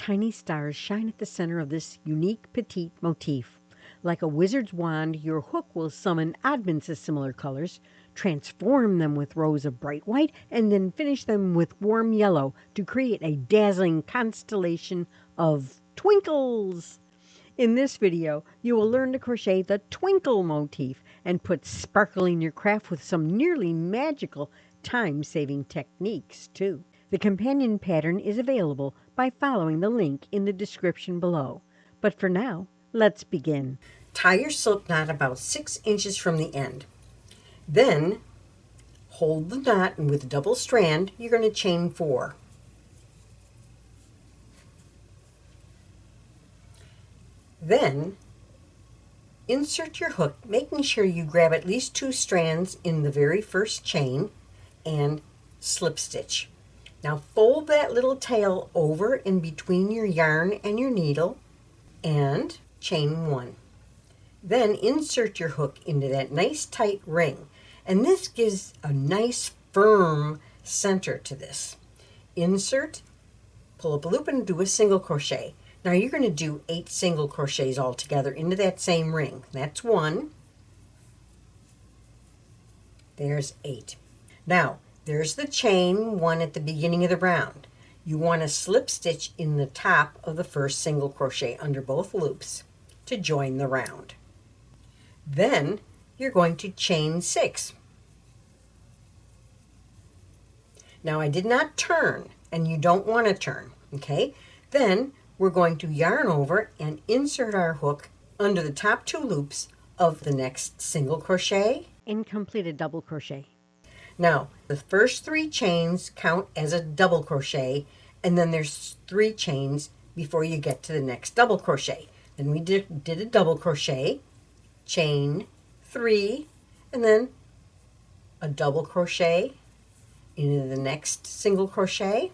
tiny stars shine at the center of this unique petite motif. Like a wizard's wand, your hook will summon oddments of similar colors, transform them with rows of bright white, and then finish them with warm yellow to create a dazzling constellation of twinkles. In this video, you will learn to crochet the Twinkle motif and put sparkle in your craft with some nearly magical time-saving techniques, too. The companion pattern is available by following the link in the description below. But for now, let's begin. Tie your slip knot about 6 inches from the end. Then hold the knot, and with a double strand, you're going to chain 4. Then insert your hook, making sure you grab at least 2 strands in the very first chain and slip stitch. Now fold that little tail over in between your yarn and your needle and chain 1. Then insert your hook into that nice tight ring, and this gives a nice firm center to this. Insert, pull up a loop, and do a single crochet. Now you're going to do 8 single crochets all together into that same ring. That's 1. There's 8. Now there's the chain 1 at the beginning of the round. You want to slip stitch in the top of the first single crochet under both loops to join the round. Then you're going to chain 6. Now I did not turn, and you don't want to turn, okay? Then we're going to yarn over and insert our hook under the top 2 loops of the next single crochet And complete a double crochet. Now the first 3 chains count as a double crochet, and then there's 3 chains before you get to the next double crochet. Then we did a double crochet, chain 3, and then a double crochet into the next single crochet,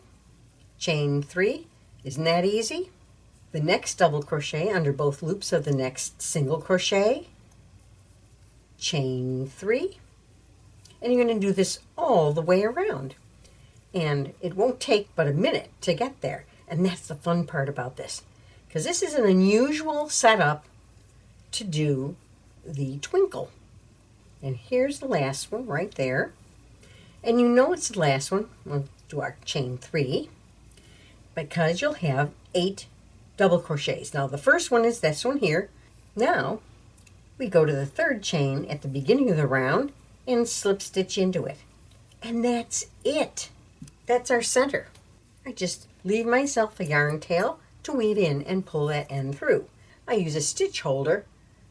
chain 3. Isn't that easy? The next double crochet under both loops of the next single crochet, chain 3, and you're going to do this all the way around. And it won't take but a minute to get there, and that's the fun part about this, because this is an unusual setup to do the twinkle. And here's the last one right there, and you know it's the last one. We'll do our chain 3, because you'll have 8 double crochets. Now the first one is this one here. Now we go to the 3rd chain at the beginning of the round and slip stitch into it, and that's it. That's our center. I just leave myself a yarn tail to weave in and pull that end through. I use a stitch holder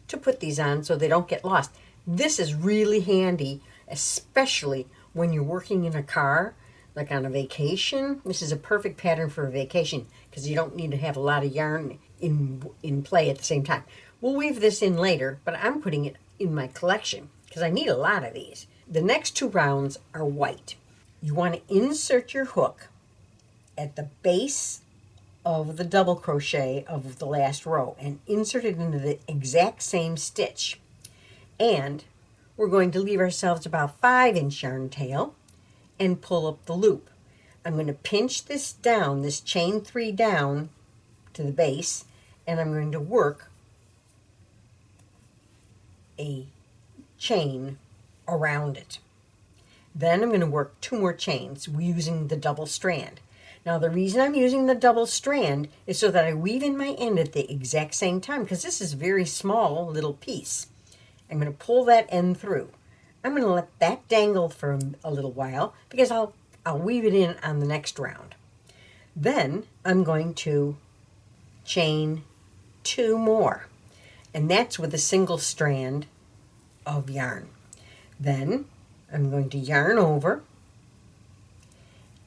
to put these on so they don't get lost. This is really handy, especially when you're working in a car, like on a vacation. This is a perfect pattern for a vacation because you don't need to have a lot of yarn in play at the same time. We'll weave this in later, but I'm putting it in my collection because I need a lot of these. The next 2 rounds are white. You want to insert your hook at the base of the double crochet of the last row and insert it into the exact same stitch. And we're going to leave ourselves about 5-inch yarn tail and pull up the loop. I'm going to pinch this down, this chain 3 down to the base, and I'm going to work a chain around it. Then I'm going to work 2 more chains using the double strand. Now the reason I'm using the double strand is so that I weave in my end at the exact same time, because this is a very small little piece. I'm going to pull that end through. I'm going to let that dangle for a little while because I'll weave it in on the next round. Then I'm going to chain 2 more, and that's with a single strand of yarn. Then I'm going to yarn over,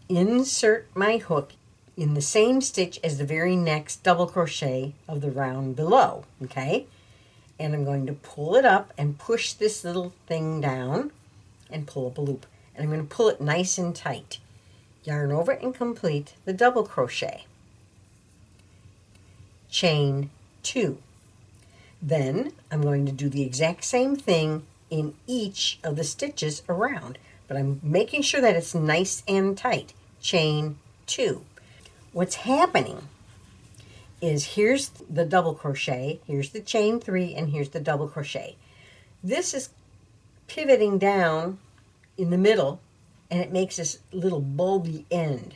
insert my hook in the same stitch as the very next double crochet of the round below, okay? And I'm going to pull it up and push this little thing down and pull up a loop. And I'm going to pull it nice and tight. Yarn over and complete the double crochet. Chain 2. Then I'm going to do the exact same thing in each of the stitches around, but I'm making sure that it's nice and tight. Chain 2. What's happening is here's the double crochet, here's the chain 3, and here's the double crochet. This is pivoting down in the middle, and it makes this little bulby end.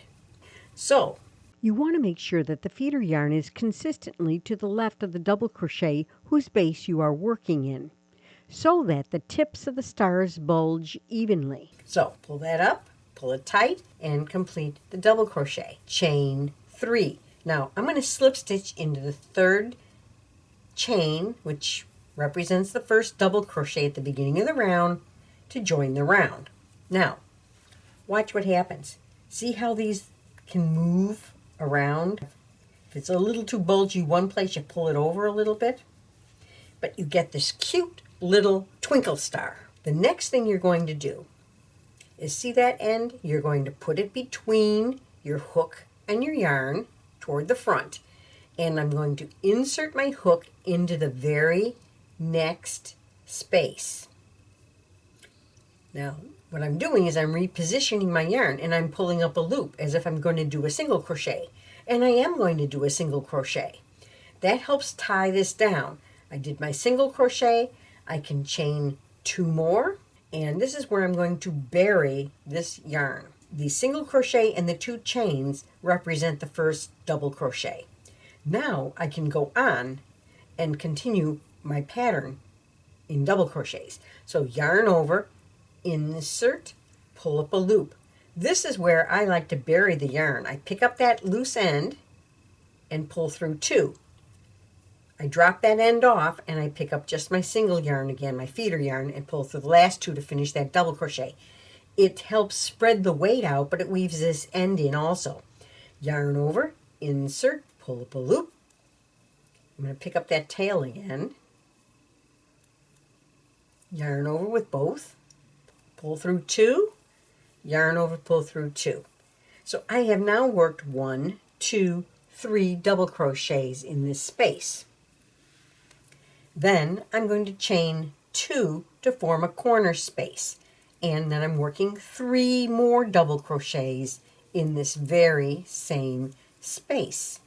So You want to make sure that the feeder yarn is consistently to the left of the double crochet whose base you are working in, so that the tips of the stars bulge evenly. So pull that up, pull it tight, and complete the double crochet. Chain 3. Now I'm going to slip stitch into the 3rd chain, which represents the first double crochet at the beginning of the round, to join the round. Now watch what happens. See how these can move around? If it's a little too bulgy one place, you pull it over a little bit, but you get this cute little twinkle star. The next thing you're going to do is, see that end? You're going to put it between your hook and your yarn toward the front, and I'm going to insert my hook into the very next space. Now what I'm doing is I'm repositioning my yarn, and I'm pulling up a loop as if I'm going to do a single crochet, and I am going to do a single crochet. That helps tie this down. I did my single crochet, I can chain 2 more, and this is where I'm going to bury this yarn. The single crochet and the 2 chains represent the first double crochet. Now I can go on and continue my pattern in double crochets. So yarn over, insert, pull up a loop. This is where I like to bury the yarn. I pick up that loose end and pull through 2. I drop that end off and I pick up just my single yarn again, my feeder yarn, and pull through the last 2 to finish that double crochet. It helps spread the weight out, but it weaves this end in also. Yarn over, insert, pull up a loop. I'm going to pick up that tail again. Yarn over with both, pull through 2, yarn over, pull through 2. So I have now worked 1, 2, 3 double crochets in this space. Then I'm going to chain 2 to form a corner space, and then I'm working 3 more double crochets in this very same space.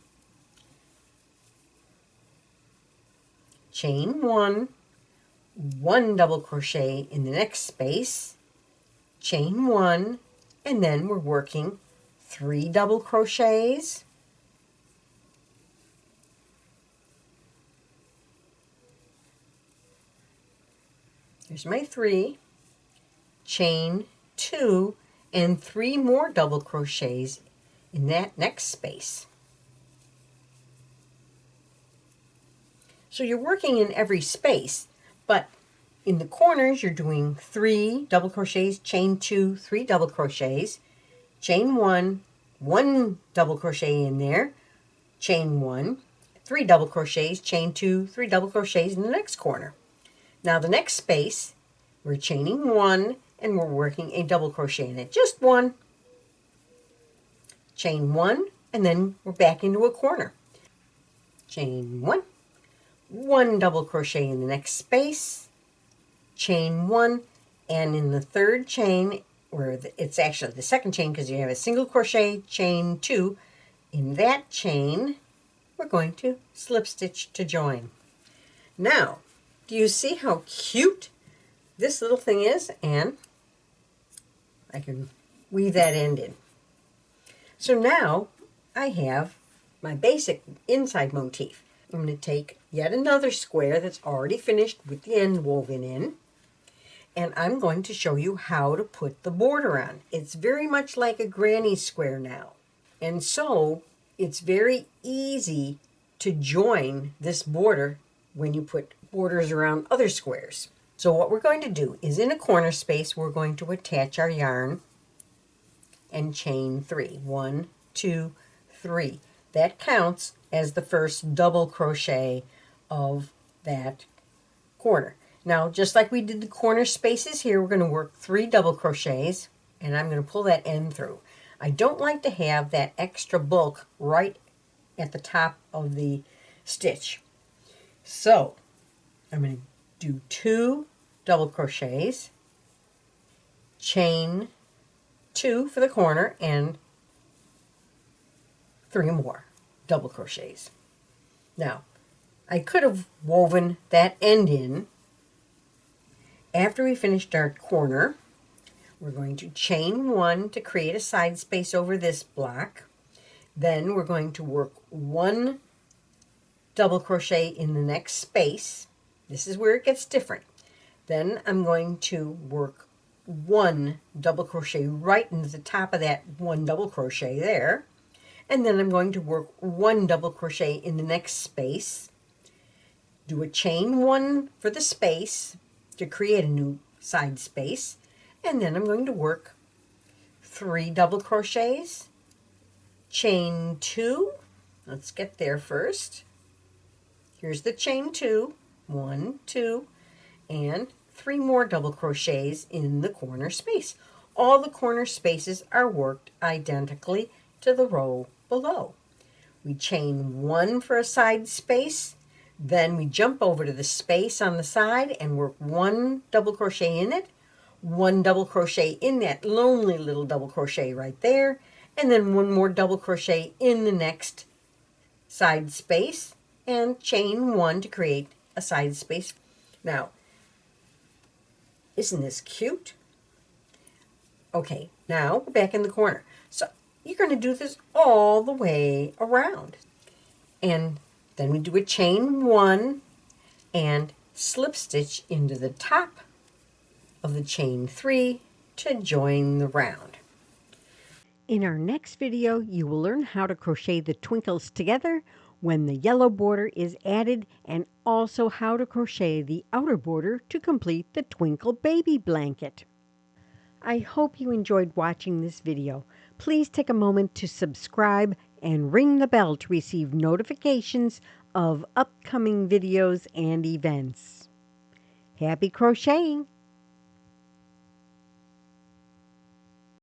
Chain 1, 1 double crochet in the next space, chain 1, and then we're working 3 double crochets, here's my 3, chain 2, and 3 more double crochets in that next space. So you're working in every space, but in the corners you're doing 3 double crochets, chain 2, 3 double crochets, chain 1, 1 double crochet in there, chain 1, 3 double crochets, chain 2, 3 double crochets in the next corner. Now the next space, we're chaining 1 and we're working a double crochet in it, just 1. Chain 1, and then we're back into a corner. Chain 1, 1 double crochet in the next space, chain 1, and in the 3rd chain, where it's actually the 2nd chain because you have a single crochet, chain 2, in that chain we're going to slip stitch to join. Now, do you see how cute this little thing is? And I can weave that end in. So now I have my basic inside motif. I'm going to take yet another square that's already finished with the end woven in, and I'm going to show you how to put the border on. It's very much like a granny square now, and so it's very easy to join this border when you put borders around other squares. So what we're going to do is, in a corner space, we're going to attach our yarn and chain 3. 1, 2, 3. That counts as the first double crochet of that corner. Now, just like we did the corner spaces here, we're going to work 3 double crochets, and I'm going to pull that end through. I don't like to have that extra bulk right at the top of the stitch. So I'm going to do 2 double crochets, chain 2 for the corner, and 3 more double crochets. Now, I could have woven that end in. After we finished our corner, we're going to chain 1 to create a side space over this block. Then we're going to work 1 double crochet in the next space. This is where it gets different. Then I'm going to work 1 double crochet right into the top of that 1 double crochet there. And then I'm going to work 1 double crochet in the next space. Do a chain 1 for the space to create a new side space. And then I'm going to work 3 double crochets, chain 2. Let's get there first. Here's the chain 2, 1, 2, and 3 more double crochets in the corner space. All the corner spaces are worked identically to the row below. We chain 1 for a side space, then we jump over to the space on the side and work 1 double crochet in it, 1 double crochet in that lonely little double crochet right there, and then 1 more double crochet in the next side space, and chain 1 to create a side space. Now, isn't this cute? Okay, now we're back in the corner. So you're going to do this all the way around. And then we do a chain 1 and slip stitch into the top of the chain 3 to join the round. In our next video, you will learn how to crochet the twinkles together when the yellow border is added, and also how to crochet the outer border to complete the Twinkle baby blanket. I hope you enjoyed watching this video. Please take a moment to subscribe and ring the bell to receive notifications of upcoming videos and events. Happy crocheting!